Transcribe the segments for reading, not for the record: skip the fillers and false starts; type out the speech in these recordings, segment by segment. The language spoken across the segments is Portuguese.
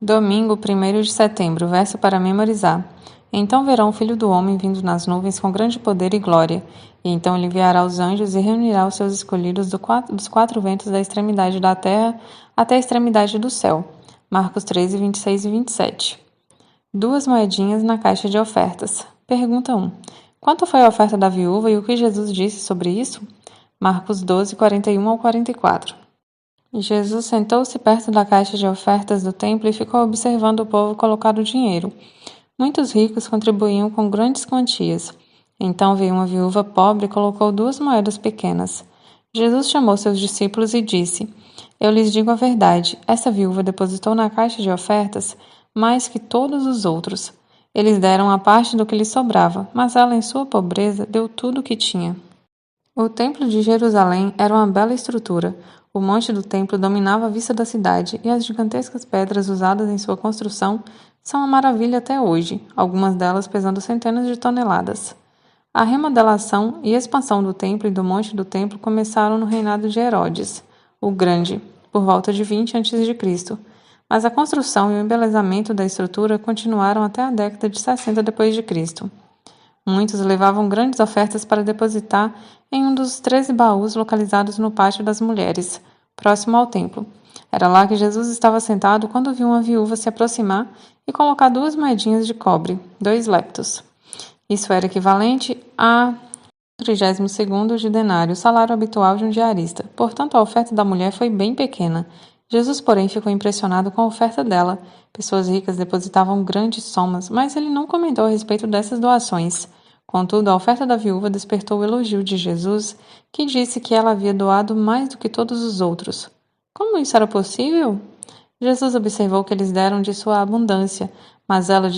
Domingo, 1º de setembro, verso para memorizar. Então verão o Filho do Homem vindo nas nuvens com grande poder e glória, e então ele enviará os anjos e reunirá os seus escolhidos dos quatro ventos da extremidade da terra até a extremidade do céu. Marcos 13, 26 e 27. 2 moedinhas na caixa de ofertas. Pergunta 1. Quanto foi a oferta da viúva e o que Jesus disse sobre isso? Marcos 12, 41 ao 44. Jesus sentou-se perto da caixa de ofertas do templo e ficou observando o povo colocar o dinheiro. Muitos ricos contribuíam com grandes quantias. Então veio uma viúva pobre e colocou 2 moedas pequenas. Jesus chamou seus discípulos e disse: Eu lhes digo a verdade, essa viúva depositou na caixa de ofertas mais que todos os outros. Eles deram a parte do que lhes sobrava, mas ela, em sua pobreza, deu tudo o que tinha. O Templo de Jerusalém era uma bela estrutura. O monte do templo dominava a vista da cidade e as gigantescas pedras usadas em sua construção são uma maravilha até hoje, algumas delas pesando centenas de toneladas. A remodelação e expansão do templo e do monte do templo começaram no reinado de Herodes, o Grande, por volta de 20 a.C., mas a construção e o embelezamento da estrutura continuaram até a década de 60 d.C. Muitos levavam grandes ofertas para depositar em um dos 13 baús localizados no Pátio das Mulheres, próximo ao templo. Era lá que Jesus estava sentado quando viu uma viúva se aproximar e colocar 2 moedinhas de cobre, 2 leptos. Isso era equivalente a 32º de denário, o salário habitual de um diarista. Portanto, a oferta da mulher foi bem pequena. Jesus, porém, ficou impressionado com a oferta dela. Pessoas ricas depositavam grandes somas, mas ele não comentou a respeito dessas doações. Contudo, a oferta da viúva despertou o elogio de Jesus, que disse que ela havia doado mais do que todos os outros. Como isso era possível? Jesus observou que eles deram de sua abundância, mas ela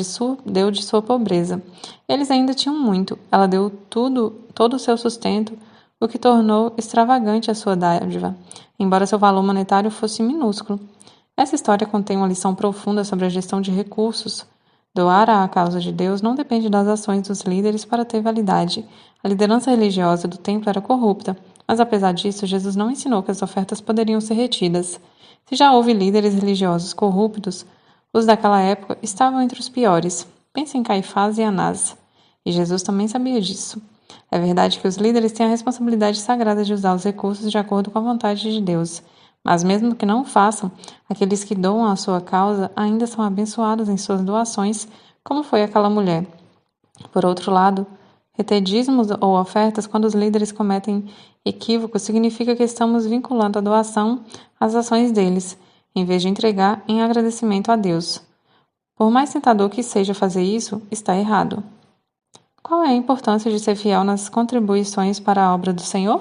deu de sua pobreza. Eles ainda tinham muito. Ela deu todo o seu sustento, o que tornou extravagante a sua dádiva, embora seu valor monetário fosse minúsculo. Essa história contém uma lição profunda sobre a gestão de recursos. Doar à causa de Deus não depende das ações dos líderes para ter validade. A liderança religiosa do templo era corrupta, mas apesar disso, Jesus não ensinou que as ofertas poderiam ser retidas. Se já houve líderes religiosos corruptos, os daquela época estavam entre os piores. Pense em Caifás e Anás. E Jesus também sabia disso. É verdade que os líderes têm a responsabilidade sagrada de usar os recursos de acordo com a vontade de Deus. Mas mesmo que não o façam, aqueles que doam a sua causa ainda são abençoados em suas doações, como foi aquela mulher. Por outro lado, reter dízimos ou ofertas quando os líderes cometem equívocos significa que estamos vinculando a doação às ações deles, em vez de entregar em agradecimento a Deus. Por mais tentador que seja fazer isso, está errado. Qual é a importância de ser fiel nas contribuições para a obra do Senhor?